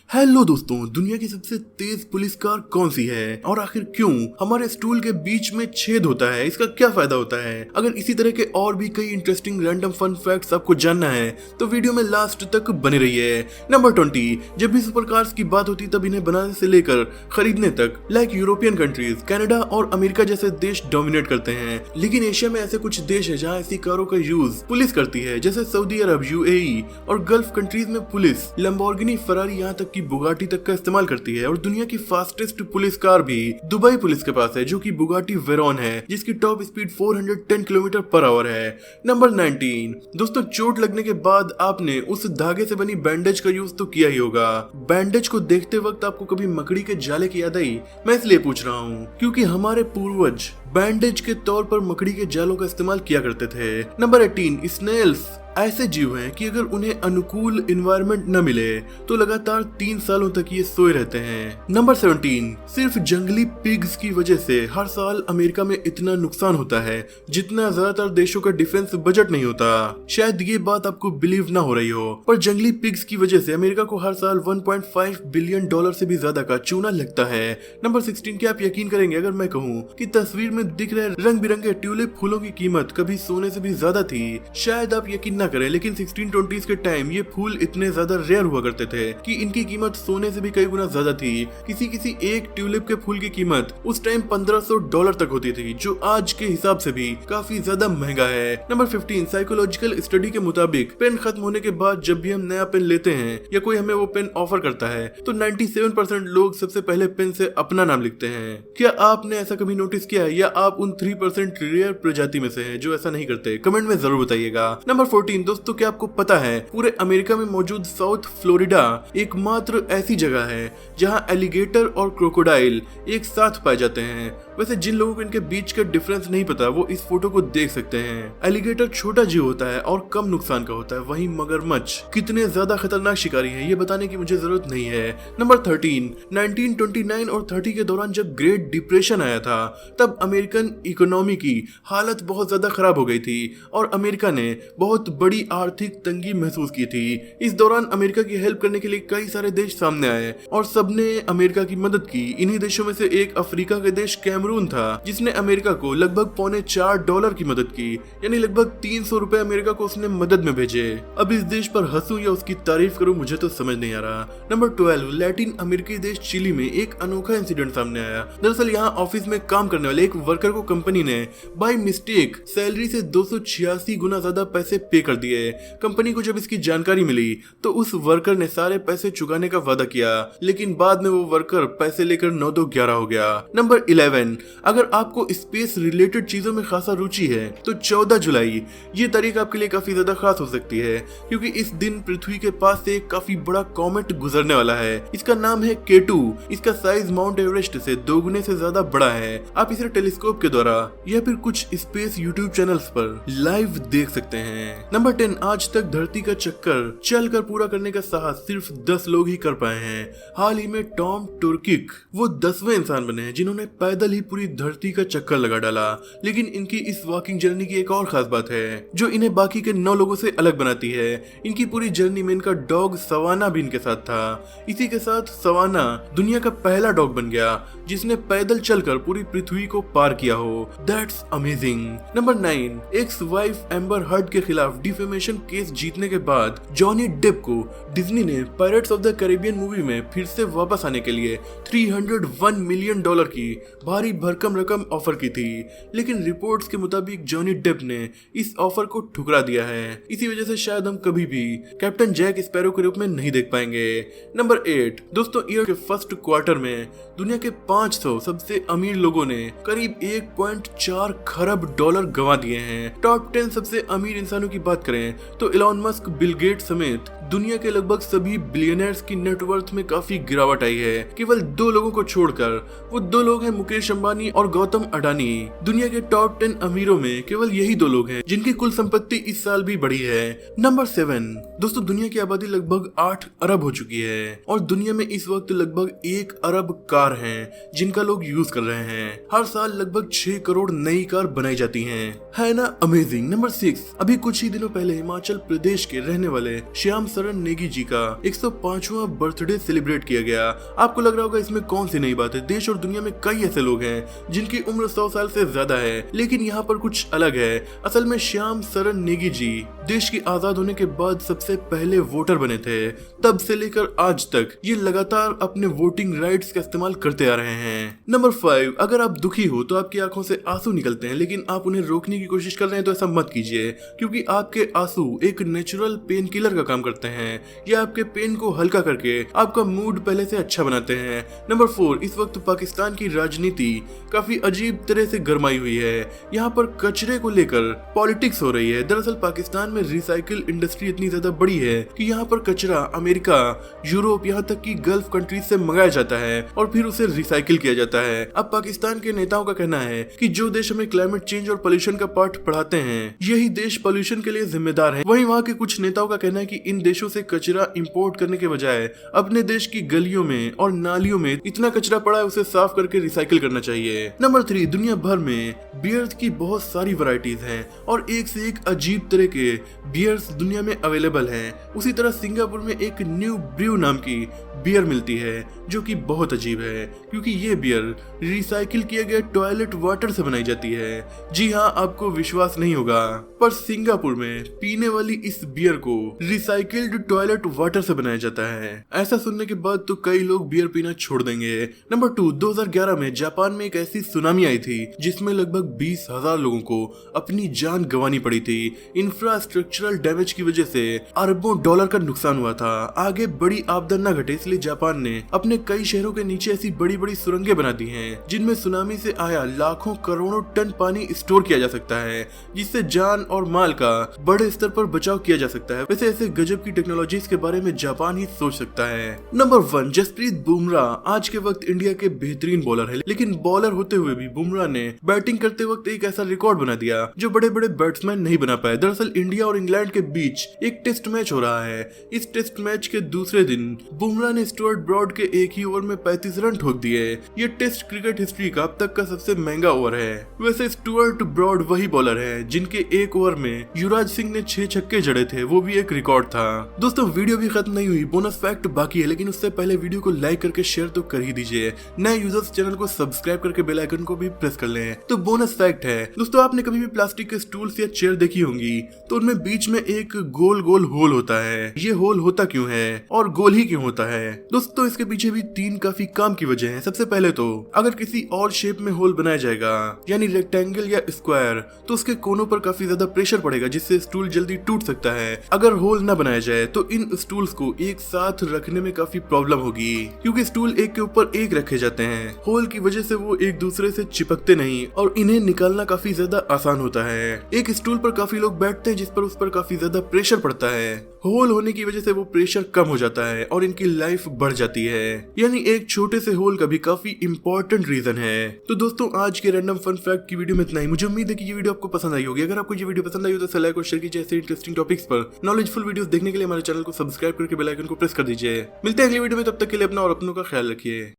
Hello दोस्तों, दुनिया की सबसे तेज पुलिस कार कौन सी है और आखिर क्यों हमारे स्टूल के बीच में छेद होता है, इसका क्या फायदा होता है। अगर इसी तरह के और भी कई इंटरेस्टिंग रैंडम फन फैक्ट्स आपको जानना है तो वीडियो में लास्ट तक बने रहिए। नंबर 20, जब भी सुपर कार्स की बात होती तब इन्हें बनाने से लेकर खरीदने तक लाइक यूरोपियन कंट्रीज, कनाडा और अमेरिका जैसे देश डोमिनेट करते हैं, लेकिन एशिया में ऐसे कुछ देश है जहाँ ऐसी कारों का यूज पुलिस करती है, जैसे सऊदी अरब, यूएई और गल्फ कंट्रीज में पुलिस लैम्बोर्गिनी, फरारी, यहाँ तक कि बुगाटी तक का इस्तेमाल करती है। और दुनिया की फास्टेस्ट पुलिस कार भी दुबई पुलिस के पास है, जो कि बुगाटी वेरॉन है, जिसकी top speed 410 kilometre per hour है। नंबर 19, दोस्तों चोट लगने के बाद आपने उस धागे से बनी बैंडेज का यूज तो किया ही होगा। बैंडेज को देखते वक्त आपको कभी मकड़ी के जाले की याद आई? मैं इसलिए पूछ रहा हूँ क्योंकि हमारे पूर्वज बैंडेज के तौर पर मकड़ी के जालों का इस्तेमाल किया करते थे। नंबर 18, स्नेल्स ऐसे जीव हैं कि अगर उन्हें अनुकूल एनवायरनमेंट न मिले तो लगातार 3 सालों तक ये सोए रहते हैं। नंबर 17, सिर्फ जंगली पिग्स की वजह से हर साल अमेरिका में इतना नुकसान होता है जितना ज्यादातर देशों का डिफेंस बजट नहीं होता। शायद ये बात आपको बिलीव ना हो रही हो, पर जंगली पिग्स की वजह से अमेरिका को हर साल 1.5 बिलियन डॉलर से भी ज्यादा का चूना लगता है। नंबर 16, क्या आप यकीन करेंगे अगर मैं कहूँ कि तस्वीर में दिख रहे रंग बिरंगे ट्यूलिप फूलों की कीमत कभी सोने से भी ज्यादा थी। शायद आप यकीन ना करें, लेकिन 1620s के टाइम ये फूल इतने ज्यादा रेयर हुआ करते थे कि इनकी कीमत सोने से भी कई गुना ज्यादा थी। किसी एक ट्यूलिप के फूल की कीमत उस टाइम $1500 तक होती थी, जो आज के हिसाब से भी काफी ज्यादा महंगा है। नंबर 15, साइकोलॉजिकल स्टडी के मुताबिक पेन खत्म होने के बाद जब भी हम नया पेन लेते हैं या कोई हमें वो पेन ऑफर करता है तो 97% लोग सबसे पहले पेन से अपना नाम लिखते हैं। क्या आपने ऐसा कभी नोटिस किया है, या आप उन 3% रेयर प्रजाति में से हैं जो ऐसा नहीं करते? कमेंट में जरूर बताइएगा। नंबर 14, दोस्तों क्या आपको पता है पूरे अमेरिका में मौजूद साउथ फ्लोरिडा एकमात्र ऐसी जगह है जहां एलिगेटर और क्रोकोडाइल एक साथ पाए जाते हैं। वैसे जिन लोगों को इनके बीच का डिफरेंस नहीं पता वो इस फोटो को देख सकते हैं। एलिगेटर छोटा जीव होता है और कम नुकसान का होता है, वहीं मगरमच्छ कितने ज्यादा खतरनाक शिकारी हैं ये बताने की मुझे जरूरत नहीं है। नंबर 13, 1929 और 30 के दौरान जब ग्रेट डिप्रेशन आया था तब अमेरिकन इकोनॉमी की हालत बहुत ज्यादा खराब हो गई थी और अमेरिका ने बहुत बड़ी आर्थिक तंगी महसूस की थी। इस दौरान अमेरिका की हेल्प करने के लिए कई सारे देश सामने आए और सबने अमेरिका की मदद की। इन्हीं देशों में से एक अफ्रीका के देश कैमरून था, जिसने अमेरिका को लगभग $4.25 की मदद की, यानी लगभग 300 रुपए अमेरिका को उसने मदद में भेजे। अब इस देश पर हंसूं या उसकी तारीफ करूं मुझे तो समझ नहीं आ रहा। नंबर 12, लैटिन अमेरिकी देश चिली में एक अनोखा इंसिडेंट सामने आया। दरअसल यहाँ ऑफिस में काम करने वाले एक वर्कर को कंपनी ने बाय मिस्टेक सैलरी से 286 गुना ज्यादा पैसे पे कर दिए। कंपनी को जब इसकी जानकारी मिली तो उस वर्कर ने सारे पैसे चुकाने का वादा किया, लेकिन बाद में वो वर्कर पैसे लेकर 9-2-11 हो गया। नंबर 11, अगर आपको स्पेस रिलेटेड चीजों में खासा रुचि है तो 14 जुलाई ये तारीख आपके लिए काफी ज्यादा खास हो सकती है, क्योंकि इस दिन पृथ्वी के पास से एक काफी बड़ा कॉमेट गुजरने वाला है। इसका नाम है K2। इसका साइज माउंट एवरेस्ट से 2 गुने से ज्यादा बड़ा है। आप इसे टेलीस्कोप के द्वारा या फिर कुछ स्पेस यूट्यूब चैनल्स पर लाइव देख सकते हैं। नंबर 10, आज तक धरती का चक्कर चलकर पूरा करने का साहस सिर्फ 10 लोग ही कर पाए हैं। हाल ही में टॉम टुर्किक वो 10वें इंसान बने हैं जिन्होंने पैदल ही पूरी धरती का चक्कर लगा डाला। लेकिन इनकी इस वॉकिंग जर्नी की एक और खास बात है जो इन्हें बाकी के 9 लोगों से अलग बनाती है। इनकी पूरी जर्नी में इनका डॉग सवाना भी इनके साथ था। इसी के साथ सवाना दुनिया का पहला डॉग बन गया जिसने पैदल चलकर पूरी पृथ्वी को पार किया हो। That's amazing. Number 9, ex wife amber heard के खिलाफ डिफेमेशन केस जीतने के बाद जॉनी डेप को डिज्नी ने pirates of the Caribbean movie में फिर से वापस आने के लिए $301 मिलियन की भारी भरकम रकम ऑफर की थी, लेकिन रिपोर्ट्स के मुताबिक जॉनी डेप ने इस ऑफर को ठुकरा दिया है। इसी वजह से शायद हम कभी भी कैप्टन जैक स्पैरो के रूप में नहीं देख पाएंगे। नंबर 8, दोस्तों ईयर के फर्स्ट क्वार्टर में दुनिया के 500 सबसे अमीर लोगों ने करीब $1.4 खरब गंवा दिए हैं। टॉप 10 सबसे अमीर इंसानों की बात करें तो इलॉन मस्क, बिल गेट्स समेत दुनिया के लगभग सभी बिलियनर्स की नेटवर्थ में काफी गिरावट आई है। केवल 2 लोगों को छोड़कर, वो 2 लोग हैं मुकेश अंबानी और गौतम अडानी। दुनिया के टॉप 10 अमीरों में केवल यही 2 लोग हैं जिनकी कुल संपत्ति इस साल भी बढ़ी है। नंबर 7 दोस्तों, दुनिया की आबादी लगभग 8 अरब हो चुकी है और दुनिया में इस वक्त लगभग 1 अरब कार हैं जिनका लोग यूज कर रहे हैं। हर साल लगभग 6 करोड़ नई कार बनाई जाती हैं। है ना अमेजिंग। नंबर 6, अभी कुछ ही दिनों पहले हिमाचल प्रदेश के रहने वाले श्याम सरन नेगी जी का 105वां बर्थडे सेलिब्रेट किया गया। आपको लग रहा होगा इसमें कौन सी नई बात है। देश और दुनिया में कई ऐसे लोग हैं जिनकी उम्र 100 साल से ज्यादा है, लेकिन यहाँ पर कुछ अलग है। असल में श्याम सरन नेगी जी देश की आजाद होने के बाद सबसे पहले वोटर बने थे। तब से लेकर आज तक ये लगातार अपने वोटिंग राइट्स का इस्तेमाल करते आ रहे हैं। नंबर 5, अगर आप दुखी हो तो आपकी आंखों से आंसू निकलते हैं, लेकिन आप उन्हें रोकने की कोशिश कर रहे हैं तो ऐसा मत कीजिए, क्योंकि आपके आंसू एक नेचुरल पेन किलर का काम करते हैं। ये आपके पेन को हल्का करके आपका मूड पहले से अच्छा बनाते हैं। नंबर 4, इस वक्त पाकिस्तान की राजनीति काफी अजीब तरह से गरमाई हुई है। यहाँ पर कचरे को लेकर पॉलिटिक्स हो रही है। दरअसल पाकिस्तान में रिसाइकिल इंडस्ट्री इतनी ज्यादा बड़ी है कि यहाँ पर कचरा अमेरिका, यूरोप, यहाँ तक कि गल्फ कंट्रीज से मंगाया जाता है और फिर उसे रिसाइकिल किया जाता है। अब पाकिस्तान के नेताओं का कहना है कि जो देश हमें क्लाइमेट चेंज और पोल्यूशन का पाठ पढ़ाते हैं, यही देश पोल्यूशन के लिए जिम्मेदार है। वहीं वहाँ के कुछ नेताओं का कहना है कि इन देशों से कचरा इंपोर्ट करने के बजाय अपने देश की गलियों में और नालियों में इतना कचरा पड़ा है उसे साफ करके रिसाइकिल करना चाहिए। नंबर 3, दुनिया भर में बियर्स की बहुत सारी वैरायटीज हैं और एक से एक अजीब तरह के बियर्स दुनिया में अवेलेबल हैं। उसी तरह सिंगापुर में एक न्यू ब्रू नाम की बियर मिलती है जो कि बहुत अजीब है, क्योंकि ये बियर रिसाइकिल किए गए टॉयलेट वाटर से बनाई जाती है। जी हाँ, आपको विश्वास नहीं होगा, पर सिंगापुर में पीने वाली इस बियर को रिसाइकिल्ड टॉयलेट वाटर से बनाया जाता है। ऐसा सुनने के बाद तो कई लोग बियर पीना छोड़ देंगे। नंबर 2, 2011 में जापान में एक ऐसी सुनामी आई थी जिसमें लगभग 20,000 लोगों को अपनी जान गंवानी पड़ी थी। इंफ्रास्ट्रक्चरल डैमेज की वजह से अरबों डॉलर का नुकसान हुआ था। आगे बड़ी आपदा न घटे इसलिए जापान ने अपने कई शहरों के नीचे ऐसी बड़ी बड़ी सुरंगें बना दी हैं जिनमें सुनामी से आया लाखों करोड़ों टन पानी स्टोर किया जा सकता है, जिससे जान और माल का बड़े स्तर पर बचाव किया जा सकता है। वैसे ऐसे गजब की टेक्नोलॉजीज के बारे में जापान ही सोच सकता है। नंबर 1, जसप्रीत बुमराह आज के वक्त इंडिया के बेहतरीन बॉलर है, लेकिन बॉलर होते हुए भी बुमराह ने बैटिंग करते वक्त एक ऐसा रिकॉर्ड बना दिया जो बड़े बड़े बैट्समैन नहीं बना पाए। दरअसल इंडिया और इंग्लैंड के बीच एक टेस्ट मैच हो रहा है। इस टेस्ट मैच के दूसरे दिन बुमराह ने स्टुअर्ट ब्रॉड के एक ही ओवर में 35 रन ठोक दिए। ये टेस्ट क्रिकेट हिस्ट्री का अब तक का सबसे महंगा ओवर है। वैसे स्टुअर्ट ब्रॉड वही बॉलर है जिनके एक ओवर में युवराज सिंह ने 6 छक्के जड़े थे, वो भी एक रिकॉर्ड था। दोस्तों वीडियो भी खत्म नहीं हुई, बोनस फैक्ट बाकी है, लेकिन उससे पहले वीडियो को लाइक करके शेयर तो कर ही दीजिए। नए यूजर्स चैनल को सब्सक्राइब करके बेल आइकन को भी प्रेस कर लें। तो बोनस फैक्ट है दोस्तों, आपने कभी भी प्लास्टिक के स्टूल्स या चेयर देखी होंगी तो उनमें बीच में एक गोल गोल होल होता है। ये होल होता क्यों है और गोल ही क्यों होता है? दोस्तों इसके पीछे भी 3 काफी काम की वजह है। सबसे पहले तो अगर किसी और शेप में होल बनाया जाएगा, यानी रेक्टेंगल या स्क्वायर, तो उसके कोनों पर काफी ज्यादा प्रेशर पड़ेगा जिससे स्टूल जल्दी टूट सकता है। अगर होल न बनाया जाए तो इन स्टूल्स को एक साथ रखने में काफी प्रॉब्लम होगी, क्योंकि स्टूल एक के ऊपर एक रखे जाते हैं। होल की वजह से वो एक दूसरे से चिपकते नहीं और इन्हें निकालना काफी ज्यादा आसान होता है। एक स्टूल पर काफी लोग बैठते हैं जिस पर उस पर काफी ज्यादा प्रेशर पड़ता है। होल होने की वजह से वो प्रेशर कम हो जाता है और इनकी लाइफ बढ़ जाती है। यानी एक छोटे से होल का भी काफी इंपॉर्टेंट रीजन है। तो दोस्तों आज के रैंडम फन फैक्ट की वीडियो में इतना ही। मुझे उम्मीद है कि ये वीडियो आपको पसंद आई होगी। अगर आपको ये वीडियो पसंद आई हो तो लाइक और शेयर कीजिए। ऐसे इंटरेस्टिंग टॉपिक्स पर नॉलेजफुल वीडियोस देखने के लिए हमारे चैनल को सब्सक्राइब करके बेल आइकन को प्रेस कर दीजिए। मिलते हैं अगली वीडियो में, तब तक के लिए अपना और अपनों का ख्याल रखिए।